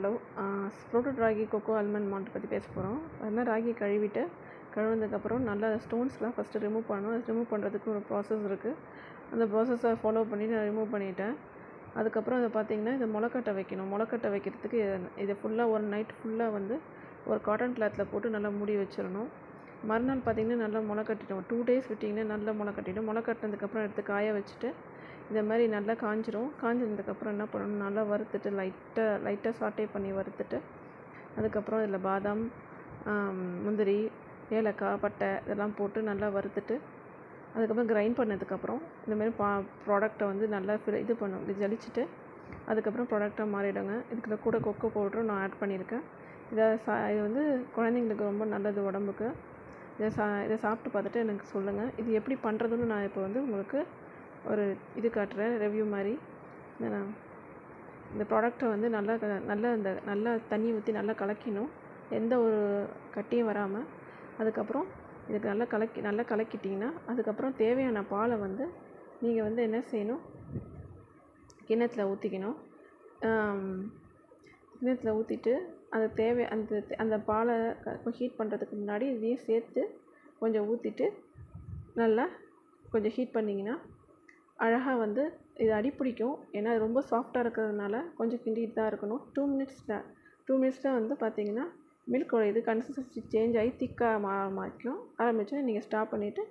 Hello. Sprouted ragi cocoa almond malt பற்றி பேச போகிறோம். அது ராகி கழுவினதுக்கப்புறம் நல்லா ஸ்டோன்ஸ்லாம் ஃபஸ்ட்டு ரிமூவ் பண்ணணும். அது ரிமூவ் பண்ணுறதுக்கு ஒரு ப்ராசஸ் இருக்குது. அந்த ப்ராசஸை ஃபாலோ பண்ணி நான் ரிமூவ் பண்ணிட்டேன். அதுக்கப்புறம் அதை பார்த்திங்கன்னா இதை முளைக்கட்ட வைக்கணும். முளைக்கட்ட வைக்கிறதுக்கு இதை ஃபுல்லாக ஒரு நைட் ஃபுல்லாக வந்து ஒரு காட்டன் கிளாத்தில் போட்டு நல்லா மூடி வச்சிடணும். மறுநாள் பார்த்திங்கன்னா நல்லா முளைக்கட்டிடும். 2 days விட்டிங்கன்னா நல்லா முளைக்கட்டிடும். முளைக்கட்டினதுக்கப்புறம் எடுத்து காய வச்சுட்டு இந்த மாதிரி நல்லா காஞ்சிரும். காஞ்சினதுக்கப்புறம் என்ன பண்ணணும், நல்லா வறுத்துட்டு லைட்டாக சாட்டே பண்ணி வறுத்துட்டு அதுக்கப்புறம் இதில் பாதாம், முந்திரி, ஏலக்காய், பட்டை இதெல்லாம் போட்டு நல்லா வறுத்துட்டு அதுக்கப்புறம் கிரைண்ட் பண்ணதுக்கப்புறம் இந்தமாரி ப்ராடக்டை வந்து நல்லா இது பண்ணும், இப்படி ஜலிச்சுட்டு அதுக்கப்புறம் ப்ராடக்டாக மாறிடுங்க. இதுக்கு கூட கொக்கோ பவுடரும் நான் ஆட் பண்ணியிருக்கேன். இது வந்து குழந்தைங்களுக்கு ரொம்ப நல்லது உடம்புக்கு. இதை சாப்பிட்டு பார்த்துட்டு எனக்கு சொல்லுங்கள். இது எப்படி பண்ணுறதுன்னு நான் இப்போ வந்து உங்களுக்கு ஒரு இது காட்டுறேன், ரிவ்யூ மாதிரி. இந்த ப்ராடக்டை வந்து நல்லா தண்ணி ஊற்றி நல்லா கலக்கிணும், எந்த ஒரு கட்டியும் வராமல். அதுக்கப்புறம் இதுக்கு நல்லா கலக்கிட்டிங்கன்னா அதுக்கப்புறம் தேவையான பாலை வந்து நீங்கள் வந்து என்ன செய்யணும், கிண்ணத்தில் ஊற்றிக்கணும். கிண்ணத்தில் ஊற்றிட்டு அது அந்த பாலை ஹீட் பண்ணுறதுக்கு முன்னாடி இதையும் சேர்த்து கொஞ்சம் ஊற்றிட்டு நல்லா கொஞ்சம் ஹீட் பண்ணிங்கன்னா அழகாக வந்து இது அடிப்பிடிக்கும். ஏன்னா அது ரொம்ப சாஃப்டாக இருக்கிறதுனால கொஞ்சம் கிண்டிட்டு தான் இருக்கணும். 2 மினிட்ஸில் வந்து பார்த்திங்கன்னா மில்கோட இது கன்சிஸ்டன்சி சேஞ்ச் ஆகி திக்காக ஆரம்பிக்கும். நீங்கள் ஸ்டாப் பண்ணிவிட்டு